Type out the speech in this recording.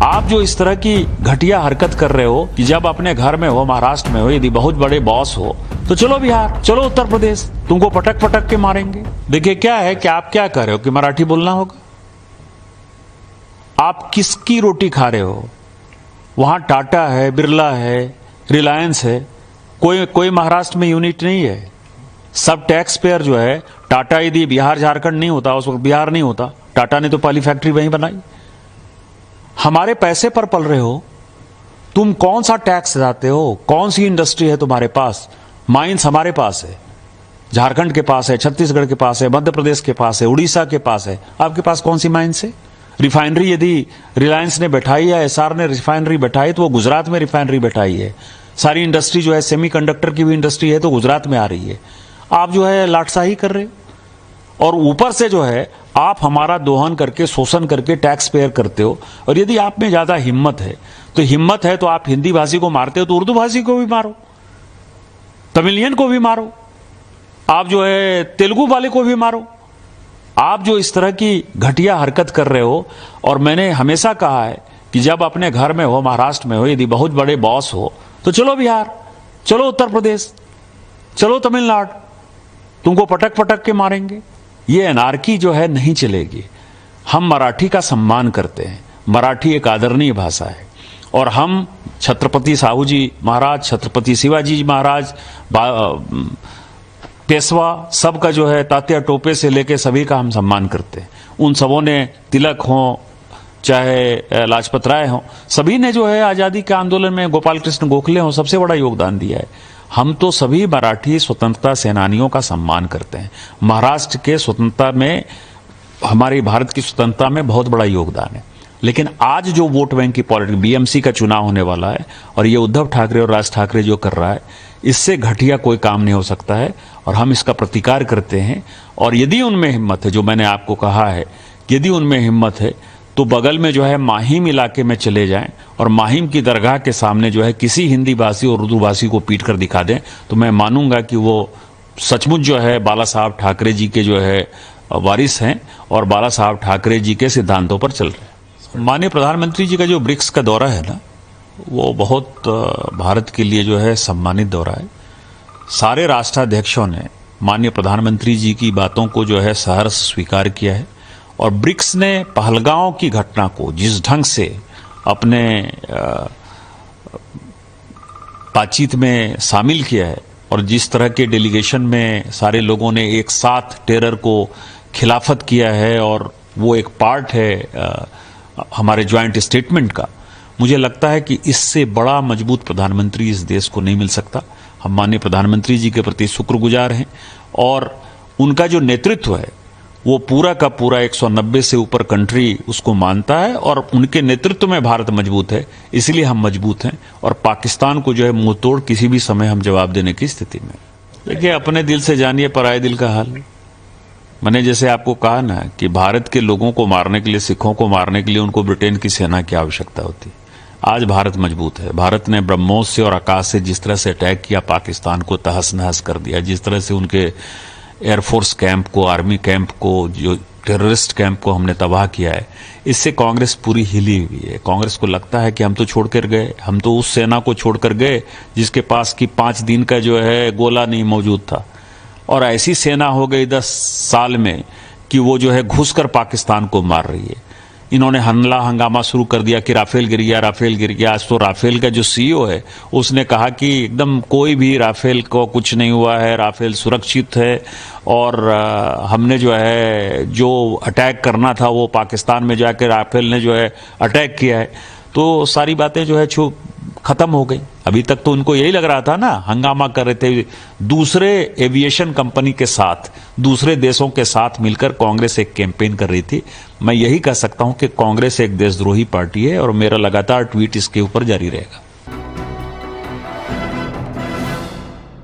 आप जो इस तरह की घटिया हरकत कर रहे हो कि जब अपने घर में हो, महाराष्ट्र में हो, यदि बहुत बड़े बॉस हो तो चलो बिहार, चलो उत्तर प्रदेश, तुमको पटक पटक के मारेंगे। देखिए क्या है कि आप क्या कर रहे हो कि मराठी बोलना होगा। आप किसकी रोटी खा रहे हो? वहां टाटा है, बिरला है, रिलायंस है, कोई महाराष्ट्र में यूनिट नहीं है। सब टैक्स पेयर जो है, टाटा यदि बिहार झारखंड नहीं होता, उस वक्त बिहार नहीं होता, टाटा ने तो पहली फैक्ट्री वहीं बनाई। हमारे पैसे पर पल रहे हो, तुम कौन सा टैक्स देते हो? कौन सी इंडस्ट्री है तुम्हारे पास? माइंस हमारे पास है, झारखंड के पास है, छत्तीसगढ़ के पास है, मध्य प्रदेश के पास है, उड़ीसा के पास है। आपके पास कौन सी माइंस है? रिफाइनरी यदि रिलायंस ने बैठाई या एसआर ने रिफाइनरी बैठाई तो वो गुजरात में रिफाइनरी बैठाई है। सारी इंडस्ट्री जो है, सेमीकंडक्टर की भी इंडस्ट्री है तो गुजरात में आ रही है। आप जो है लाटसाही कर रहे हो और ऊपर से जो है आप हमारा दोहन करके, शोषण करके टैक्स पेयर करते हो। और यदि आप में ज्यादा हिम्मत है तो आप हिंदी भाषी को मारते हो तो उर्दू भाषी को भी मारो, तमिलियन को भी मारो, आप जो है तेलुगु वाले को भी मारो। आप जो इस तरह की घटिया हरकत कर रहे हो, और मैंने हमेशा कहा है कि जब अपने घर में हो, महाराष्ट्र में हो, यदि बहुत बड़े बॉस हो तो चलो बिहार, चलो उत्तर प्रदेश, चलो तमिलनाडु, तुमको पटक पटक के मारेंगे। ये अनार्की जो है नहीं चलेगी। हम मराठी का सम्मान करते हैं, मराठी एक आदरणीय भाषा है और हम छत्रपति साहू जी महाराज, छत्रपति शिवाजी जी महाराज, पेशवा, सबका जो है तात्या टोपे से लेके सभी का हम सम्मान करते हैं। उन सबों ने, तिलक हो चाहे लाजपत राय हो, सभी ने जो है आजादी के आंदोलन में, गोपाल कृष्ण गोखले हो, सबसे बड़ा योगदान दिया है। हम तो सभी मराठी स्वतंत्रता सेनानियों का सम्मान करते हैं। महाराष्ट्र के स्वतंत्रता में, हमारी भारत की स्वतंत्रता में बहुत बड़ा योगदान है। लेकिन आज जो वोट बैंक की पॉलिटिक्स, बीएमसी का चुनाव होने वाला है और ये उद्धव ठाकरे और राज ठाकरे जो कर रहा है, इससे घटिया कोई काम नहीं हो सकता है और हम इसका प्रतिकार करते हैं। और यदि उनमें हिम्मत है, जो मैंने आपको कहा है, यदि उनमें हिम्मत है तो बगल में जो है माहिम इलाके में चले जाएं और माहिम की दरगाह के सामने जो है किसी हिंदी भाषी और उर्दू भाषी को पीट कर दिखा दें तो मैं मानूंगा कि वो सचमुच जो है बाला साहब ठाकरे जी के जो है वारिस हैं और बाला साहब ठाकरे जी के सिद्धांतों पर चल रहे हैं। माननीय प्रधानमंत्री जी का जो ब्रिक्स का दौरा है ना, वो बहुत भारत के लिए जो है सम्मानित दौरा है। सारे राष्ट्राध्यक्षों ने माननीय प्रधानमंत्री जी की बातों को जो है सहर्ष स्वीकार किया है और ब्रिक्स ने पहलगांव की घटना को जिस ढंग से अपने बातचीत में शामिल किया है और जिस तरह के डेलीगेशन में सारे लोगों ने एक साथ टेरर को खिलाफत किया है और वो एक पार्ट है हमारे ज्वाइंट स्टेटमेंट का, मुझे लगता है कि इससे बड़ा मजबूत प्रधानमंत्री इस देश को नहीं मिल सकता। हम माननीय प्रधानमंत्री जी के प्रति शुक्रगुजार हैं और उनका जो नेतृत्व है वो पूरा का पूरा 190 से ऊपर कंट्री उसको मानता है और उनके नेतृत्व में भारत मजबूत है, इसलिए हम मजबूत हैं और पाकिस्तान को जो है मुंह तोड़ किसी भी समय हम जवाब देने की स्थिति में। देखिए, अपने दिल से जानिए पराये दिल का हाल। मैंने जैसे आपको कहा ना कि भारत के लोगों को मारने के लिए, सिखों को मारने के लिए उनको ब्रिटेन की सेना की आवश्यकता होती। आज भारत मजबूत है। भारत ने ब्रह्मोस से और आकाश से जिस तरह से अटैक किया, पाकिस्तान को तहस नहस कर दिया, जिस तरह से उनके एयरफोर्स कैंप को, आर्मी कैंप को, जो टेररिस्ट कैंप को हमने तबाह किया है, इससे कांग्रेस पूरी हिली हुई है। कांग्रेस को लगता है कि हम तो छोड़कर गए, हम तो उस सेना को छोड़कर गए जिसके पास की 5 दिन का जो है गोला नहीं मौजूद था, और ऐसी सेना हो गई 10 साल में कि वो जो है घुसकर पाकिस्तान को मार रही है। इन्होंने हल्ला हंगामा शुरू कर दिया कि राफेल गिर गया, राफेल गिर गया। आज तो राफेल का जो सीईओ है उसने कहा कि एकदम कोई भी राफेल को कुछ नहीं हुआ है, राफेल सुरक्षित है और हमने जो है जो अटैक करना था वो पाकिस्तान में जाकर राफेल ने जो है अटैक किया है। तो सारी बातें जो है खत्म हो गई। अभी तक तो उनको यही लग रहा था ना, हंगामा कर रहे थे। दूसरे एविएशन कंपनी के साथ, दूसरे देशों के साथ मिलकर कांग्रेस एक कैंपेन कर रही थी। मैं यही कह सकता हूं कि कांग्रेस एक देशद्रोही पार्टी है और मेरा लगातार ट्वीट इसके ऊपर जारी रहेगा।